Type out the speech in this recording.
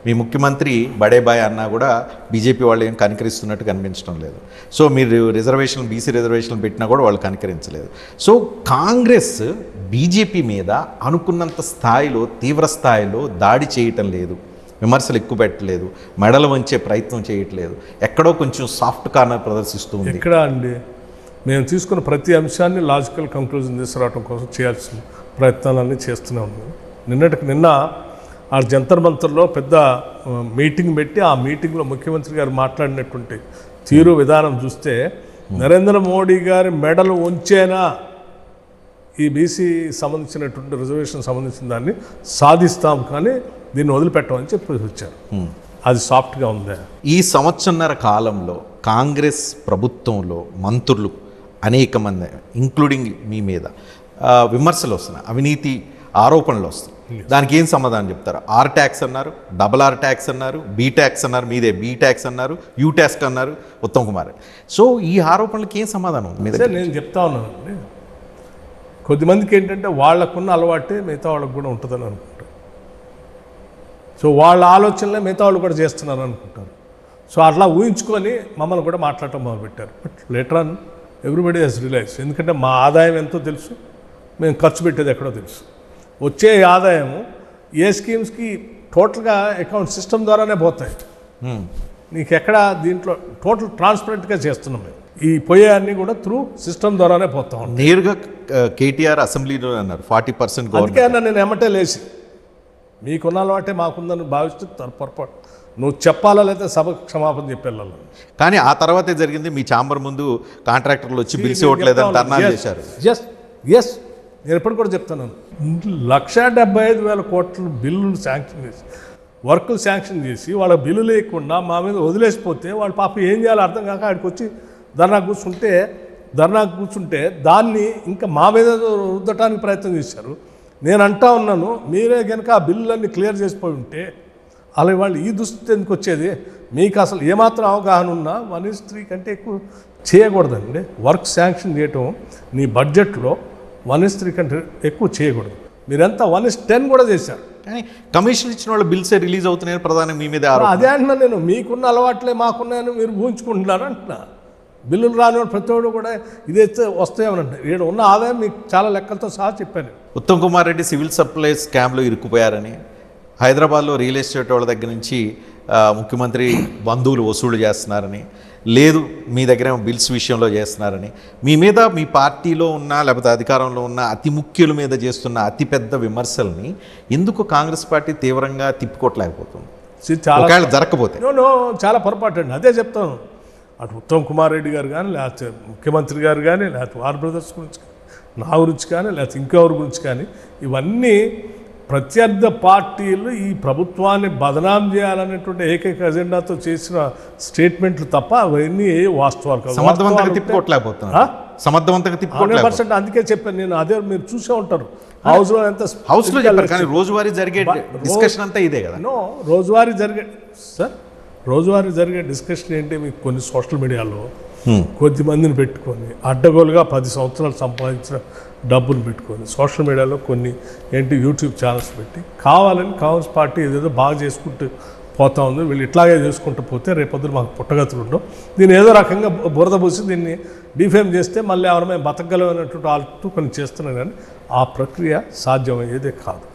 మీ ముఖ్యమంత్రి బడే బాయ్ అన్నా కూడా బీజేపీ వాళ్ళు ఏం కనికరిస్తున్నట్టు కనిపించడం లేదు. సో మీరు రిజర్వేషన్ బీసీ రిజర్వేషన్లు పెట్టినా కూడా వాళ్ళు కనికరించలేదు. సో కాంగ్రెస్ బీజేపీ మీద అనుకున్నంత స్థాయిలో తీవ్ర స్థాయిలో దాడి చేయటం లేదు, విమర్శలు ఎక్కువ పెట్టలేదు, మెడలు వంచే ప్రయత్నం చేయట్లేదు, ఎక్కడో కొంచెం సాఫ్ట్ కార్నర్ ప్రదర్శిస్తుంది. ఎక్కడ అండి మేము తీసుకున్న ప్రతి అంశాన్ని లాజికల్ కంక్లూజన్ తీసుకురావడం కోసం చేయాల్సిన ప్రయత్నాలన్నీ చేస్తూనే ఉన్నాం. నిన్న ఆ జంతర్ మంతర్లో పెద్ద మీటింగ్ పెట్టి ఆ మీటింగ్లో ముఖ్యమంత్రి గారు మాట్లాడినటువంటి తీరు విధానం చూస్తే నరేంద్ర మోడీ గారి మెడలు ఉంచేనా ఈ బీసీ సంబంధించినటువంటి రిజర్వేషన్ సంబంధించిన దాన్ని సాధిస్తాం కానీ దీన్ని వదిలిపెట్టమని చెప్పి వచ్చారు. అది సాఫ్ట్గా ఉందా? ఈ సంవత్సరన్నర కాలంలో కాంగ్రెస్ ప్రభుత్వంలో మంత్రులు అనేక మంది ఇంక్లూడింగ్ మీ మీద విమర్శలు వస్తున్నాయి, అవినీతి ఆరోపణలు వస్తున్నాయి. దానికి ఏం సమాధానం చెప్తారు? ఆర్ ట్యాక్స్ అన్నారు, డబల్ ఆర్ ట్యాక్స్ అన్నారు, బీ ట్యాక్స్ అన్నారు, మీదే బీ ట్యాక్స్ అన్నారు, యూ ట్యాక్స్ అన్నారు ఉత్తమ్ కుమార్. సో ఈ ఆరోపణలకి ఏం సమాధానం మీద? నేను చెప్తా ఉన్నానండి, కొద్దిమందికి ఏంటంటే వాళ్ళకున్న అలవాటే మిగతా వాళ్ళకు కూడా ఉంటుందని అనుకుంటారు. సో వాళ్ళ ఆలోచనలే మిగతా వాళ్ళు కూడా చేస్తున్నారు అనుకుంటారు. సో అట్లా ఊహించుకొని మమ్మల్ని కూడా మాట్లాడటం మొదలుపెట్టారు. But later on everybody has realize. ఎందుకంటే మా ఆదాయం ఎంతో తెలుసు, మేము ఖర్చు పెట్టేది ఎక్కడో తెలుసు. వచ్చే ఆదాయము ఏ స్కీమ్స్కి టోటల్గా అకౌంట్ సిస్టమ్ ద్వారానే పోతాయి. నీకు ఎక్కడ దీంట్లో టోటల్ ట్రాన్స్పరెంట్గా చేస్తున్నాం మేము. ఈ పోయే అన్నీ కూడా త్రూ సిస్టమ్ ద్వారానే పోతాం. నేరుగా కేటీఆర్ అసెంబ్లీలో అన్నారు 40%. అందుకే అన్న నేను ఎమ్మటే లేచి మీకున్న అలవాటే మాకుందని భావిస్తూ పొరపాటు నువ్వు చెప్పాలా లేదా సభకు క్షమాపణ చెప్పేళ్ళ. కానీ ఆ తర్వాతే జరిగింది, మీ ఛాంబర్ ముందు కాంట్రాక్టర్లు వచ్చి బిల్స్ ఇవ్వట్లేదని ధర్నా చేశారు. ఎస్ నేను ఎప్పుడు కూడా చెప్తాను, 1,75,000 కోట్ల బిల్లులు శాంక్షన్ చేసి వర్కులు శాంక్షన్ చేసి వాళ్ళ బిల్లు లేకుండా మా మీద వదిలేసిపోతే వాళ్ళు పాప ఏం చేయాలో అర్థం కాక ఆడికి వచ్చి ధర్నా కూర్చుంటే దాన్ని ఇంకా మా మీద రుద్దటానికి ప్రయత్నం చేశారు. నేను అంటా ఉన్నాను, మీరే కనుక ఆ బిల్లులన్నీ క్లియర్ చేసిపోయి ఉంటే అలా వాళ్ళు ఈ దుస్థితి ఎందుకు వచ్చేది? మీకు అసలు ఏమాత్రం అవగాహన ఉన్నా 1:3 కంటే ఎక్కువ చేయకూడదండి. వర్క్ శాంక్షన్ చేయటం నీ బడ్జెట్లో 1:3 కంటే ఎక్కువ చేయకూడదు. మీరంతా 1:10 కూడా చేశారు. కానీ కమిషన్ ఇచ్చిన వాళ్ళు బిల్సే రిలీజ్ అవుతున్నాయని ప్రధాని మీ మీద అదే అంటున్నా నేను. మీకున్న అలవాట్లే మాకున్నాయని మీరు ఊహించుకుంటున్నారు అంటున్నా. బిల్లులు రాని ప్రతి ఒక్కరు కూడా ఇదైతే వస్తాయని అంటే ఇక్కడ ఉన్న ఆదాయం మీకు చాలా లెక్కలతో సహా చెప్పాను. ఉత్తమ్ కుమార్ రెడ్డి సివిల్ సప్లైస్ స్కామ్లో ఇరుక్కుపోయారని, హైదరాబాద్లో రియల్ ఎస్టేట్ వాళ్ళ దగ్గర నుంచి ముఖ్యమంత్రి బంధువులు వసూలు చేస్తున్నారని, లేదు మీ దగ్గర బిల్స్ విషయంలో చేస్తున్నారని, మీ మీద మీ పార్టీలో ఉన్న లేకపోతే అధికారంలో ఉన్న అతి ముఖ్యుల మీద చేస్తున్న అతిపెద్ద విమర్శల్ని ఎందుకు కాంగ్రెస్ పార్టీ తీవ్రంగా తిప్పుకోవట్లేకపోతుంది? ఒకవేళ జరగకపోతే చాలా పొరపాటు అండి. అదే చెప్తాను. అటు ఉత్తమ్ కుమార్ రెడ్డి గారు కానీ, లేకపోతే ముఖ్యమంత్రి గారు కానీ, లేకపోతే వార్ బ్రదర్స్ గురించి కానీ, నా గురించి కానీ, లేకపోతే ఇంకెవరి గురించి కానీ, ఇవన్నీ ప్రత్యర్థ పార్టీలు ఈ ప్రభుత్వాన్ని బదనాం చేయాలనేటువంటి ఏకైక ఎజెండాతో చేసిన స్టేట్మెంట్లు తప్ప అవన్నీ ఏ వాస్తవాలు కాదు. సమర్థవంతంగా తిప్పుకోవట్లేకపోతున్నారు. 100%. అందుకే చెప్పాను నేను. అదే మీరు చూసే ఉంటారు హౌస్లో ఎంత హౌస్లో చెప్పారు. కానీ రోజువారీ జరిగే డిస్కషన్ అంతా ఇదే కదా. రోజువారీ జరిగే డిస్కషన్ ఏంటి? మీకు కొన్ని సోషల్ మీడియాలో కొద్దిమందిని పెట్టుకొని అడ్డగోలుగా 10 సంవత్సరాలు సంపాదించిన డబ్బులు పెట్టుకొని సోషల్ మీడియాలో కొన్ని యూట్యూబ్ ఛానల్స్ పెట్టి కావాలని కాంగ్రెస్ పార్టీ ఏదేదో బాగా చేసుకుంటూ పోతా ఉంది, వీళ్ళు ఇట్లాగే చేసుకుంటూ పోతే రేపొద్దున మాకు పుట్టగతులు ఉండవు, దీన్ని ఏదో రకంగా బురద పూసి దీన్ని డిఫేమ్ చేస్తే మళ్ళీ ఎవరైనా బతకగలమైనటువంటి వాళ్ళతో కొన్ని చేస్తున్నాం. కానీ ఆ ప్రక్రియ సాధ్యమయ్యేదే కాదు.